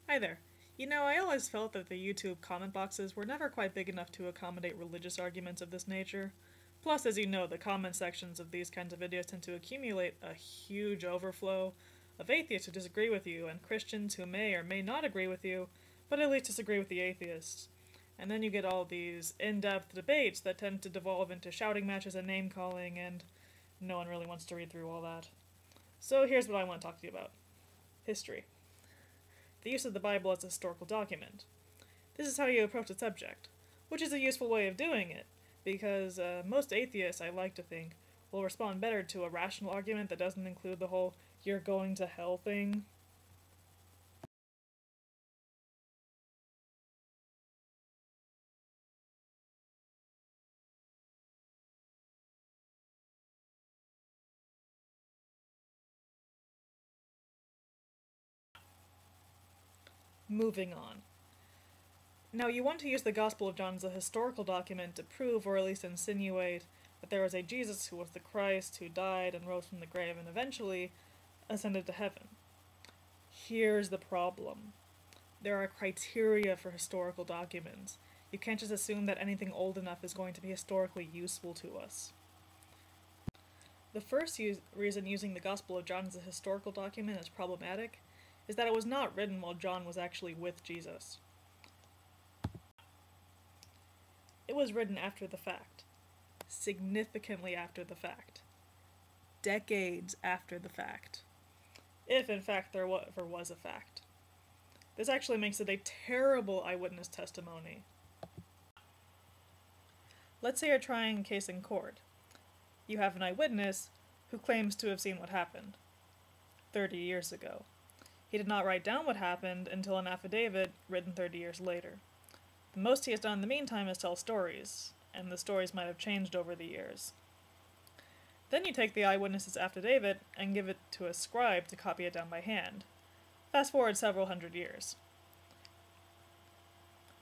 Hi there. I always felt that the YouTube comment boxes were never quite big enough to accommodate religious arguments of this nature. Plus, as you know, the comment sections of these kinds of videos tend to accumulate a huge overflow of atheists who disagree with you and Christians who may or may not agree with you, but at least disagree with the atheists. And then you get all these in-depth debates that tend to devolve into shouting matches and name-calling, and no one really wants to read through all that. So here's what I want to talk to you about. History. The use of the Bible as a historical document. This is how you approach the subject, which is a useful way of doing it, because most atheists, I like to think, will respond better to a rational argument that doesn't include the whole "you're going to hell" thing. Moving on. Now, you want to use the Gospel of John as a historical document to prove, or at least insinuate, that there was a Jesus who was the Christ, who died and rose from the grave and eventually ascended to heaven. Here's the problem. There are criteria for historical documents. You can't just assume that anything old enough is going to be historically useful to us. The first reason using the Gospel of John as a historical document is problematic is that it was not written while John was actually with Jesus. It was written after the fact. Significantly after the fact. Decades after the fact. If, in fact, there ever was a fact. This actually makes it a terrible eyewitness testimony. Let's say you're trying a case in court. You have an eyewitness who claims to have seen what happened 30 years ago. He did not write down what happened until an affidavit written 30 years later. The most he has done in the meantime is tell stories, and the stories might have changed over the years. Then you take the eyewitness's affidavit and give it to a scribe to copy it down by hand. Fast forward several hundred years.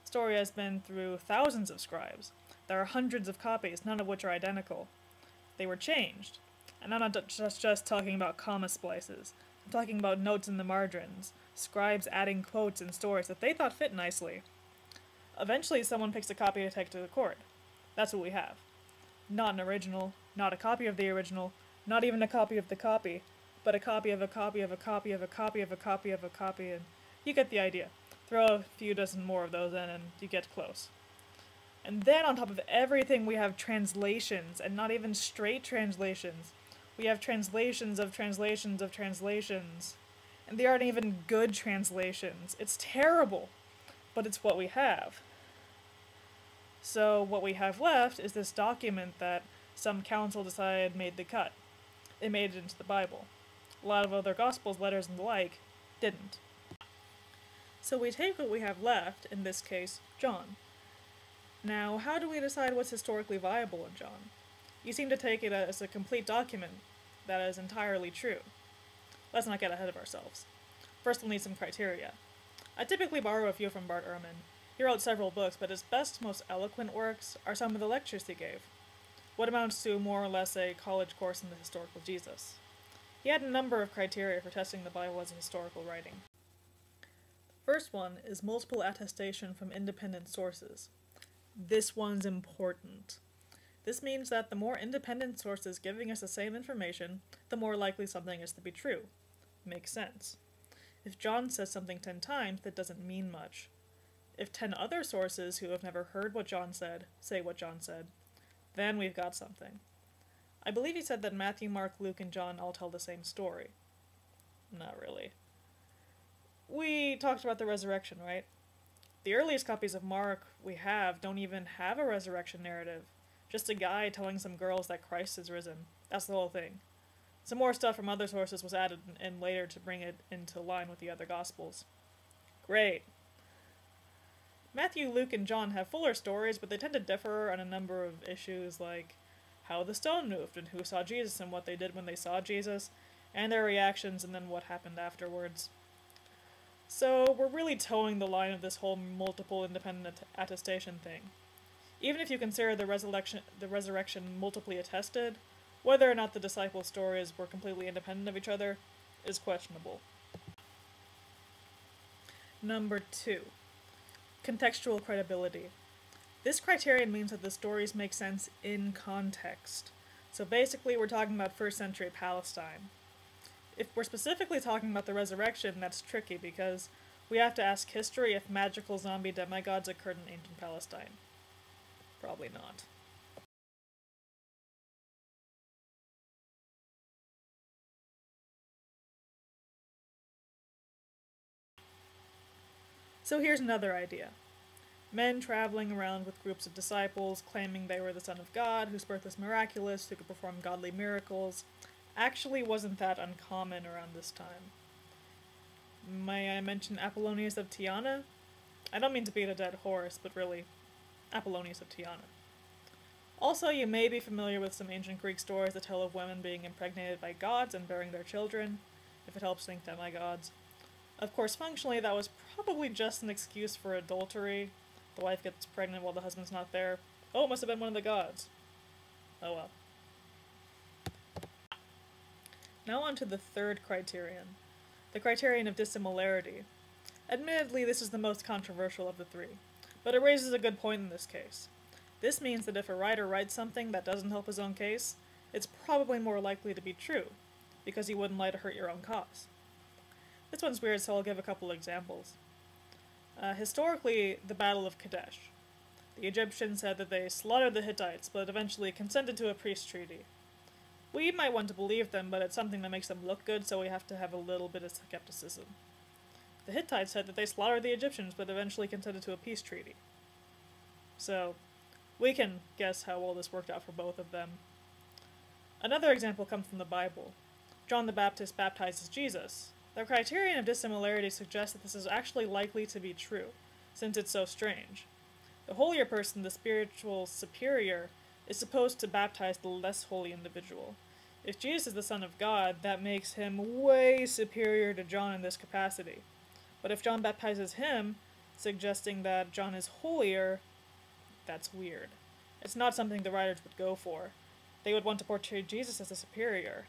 The story has been through thousands of scribes. There are hundreds of copies, none of which are identical. They were changed. And I'm not just talking about comma splices. I'm talking about notes in the margins, scribes adding quotes and stories that they thought fit nicely. Eventually, someone picks a copy to take to the court. That's what we have. Not an original, not a copy of the original, not even a copy of the copy, but a copy of a copy of a copy of a copy of a copy of a copy, and you get the idea. Throw a few dozen more of those in and you get close. And then on top of everything we have translations, and not even straight translations. We have translations of translations of translations. And they aren't even good translations. It's terrible, but it's what we have. So what we have left is this document that some council decided made the cut. It made it into the Bible. A lot of other Gospels, letters, and the like didn't. So we take what we have left, in this case, John. Now, how do we decide what's historically viable in John? You seem to take it as a complete document that is entirely true. Let's not get ahead of ourselves. First, we'll need some criteria. I typically borrow a few from Bart Ehrman. He wrote several books, but his best, most eloquent works are some of the lectures he gave. What amounts to more or less a college course in the historical Jesus. He had a number of criteria for testing the Bible as a historical writing. The first one is multiple attestation from independent sources. This one's important. This means that the more independent sources giving us the same information, the more likely something is to be true. Makes sense. If John says something 10 times, that doesn't mean much. If 10 other sources who have never heard what John said say what John said, then we've got something. I believe he said that Matthew, Mark, Luke, and John all tell the same story. Not really. We talked about the resurrection, right? The earliest copies of Mark we have don't even have a resurrection narrative. Just a guy telling some girls that Christ is risen. That's the whole thing. Some more stuff from other sources was added in later to bring it into line with the other Gospels. Great. Matthew, Luke, and John have fuller stories, but they tend to differ on a number of issues like how the stone moved and who saw Jesus and what they did when they saw Jesus, and their reactions and then what happened afterwards. So we're really towing the line of this whole multiple independent attestation thing. Even if you consider the resurrection multiply attested, whether or not the disciples' stories were completely independent of each other is questionable. Number 2. Contextual credibility. This criterion means that the stories make sense in context. So basically we're talking about 1st century Palestine. If we're specifically talking about the resurrection, that's tricky because we have to ask history if magical zombie demigods occurred in ancient Palestine. Probably not. So here's another idea. Men traveling around with groups of disciples, claiming they were the Son of God, whose birth was miraculous, who could perform godly miracles, actually wasn't that uncommon around this time. May I mention Apollonius of Tyana? I don't mean to beat a dead horse, but really, Apollonius of Tyana. Also, you may be familiar with some ancient Greek stories that tell of women being impregnated by gods and bearing their children, if it helps think demigods. Of course, functionally, that was probably just an excuse for adultery. The wife gets pregnant while the husband's not there. Oh, it must have been one of the gods. Oh well. Now on to the 3rd criterion. The criterion of dissimilarity. Admittedly, this is the most controversial of the 3, but it raises a good point in this case. This means that if a writer writes something that doesn't help his own case, it's probably more likely to be true, because he wouldn't lie to hurt your own cause. This one's weird, so I'll give a couple examples. Historically, the Battle of Kadesh. The Egyptians said that they slaughtered the Hittites, but eventually consented to a peace treaty. We might want to believe them, but it's something that makes them look good, so we have to have a little bit of skepticism. The Hittites said that they slaughtered the Egyptians, but eventually consented to a peace treaty. So, we can guess how well this worked out for both of them. Another example comes from the Bible. John the Baptist baptizes Jesus. The criterion of dissimilarity suggests that this is actually likely to be true, since it's so strange. The holier person, the spiritual superior, is supposed to baptize the less holy individual. If Jesus is the Son of God, that makes him way superior to John in this capacity. But if John baptizes him, suggesting that John is holier, that's weird. It's not something the writers would go for. They would want to portray Jesus as a superior.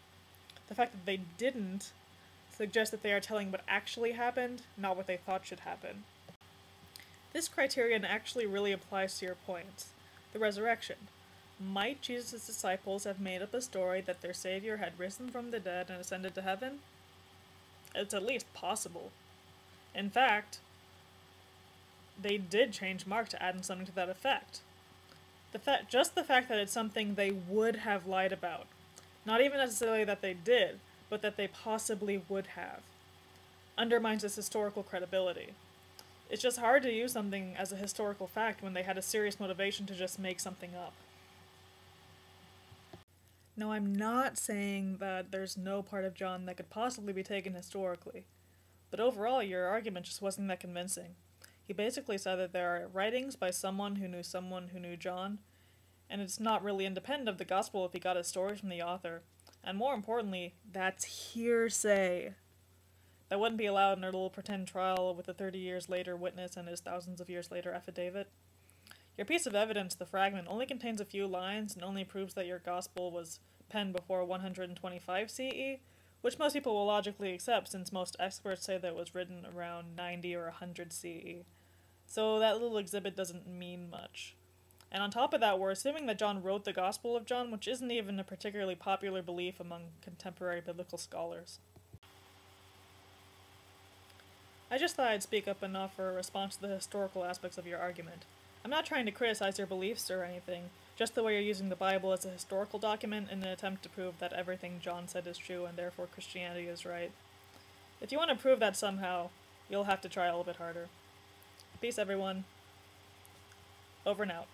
The fact that they didn't suggests that they are telling what actually happened, not what they thought should happen. This criterion actually really applies to your points. The resurrection. Might Jesus' disciples have made up a story that their Savior had risen from the dead and ascended to heaven? It's at least possible. In fact, they did change Mark to add in something to that effect. Just the fact that it's something they would have lied about. Not even necessarily that they did, but that they possibly would have, undermines its historical credibility. It's just hard to use something as a historical fact when they had a serious motivation to just make something up. Now, I'm not saying that there's no part of John that could possibly be taken historically, but overall your argument just wasn't that convincing. He basically said that there are writings by someone who knew John, and it's not really independent of the gospel if he got his stories from the author. And more importantly, that's hearsay. That wouldn't be allowed in a little pretend trial with a 30 years later witness and his thousands of years later affidavit. Your piece of evidence, the fragment, only contains a few lines and only proves that your gospel was penned before 125 CE, which most people will logically accept since most experts say that it was written around 90 or 100 CE. So that little exhibit doesn't mean much. And on top of that, we're assuming that John wrote the Gospel of John, which isn't even a particularly popular belief among contemporary biblical scholars. I just thought I'd speak up and offer a response to the historical aspects of your argument. I'm not trying to criticize your beliefs or anything, just the way you're using the Bible as a historical document in an attempt to prove that everything John said is true and therefore Christianity is right. If you want to prove that somehow, you'll have to try a little bit harder. Peace, everyone. Over and out.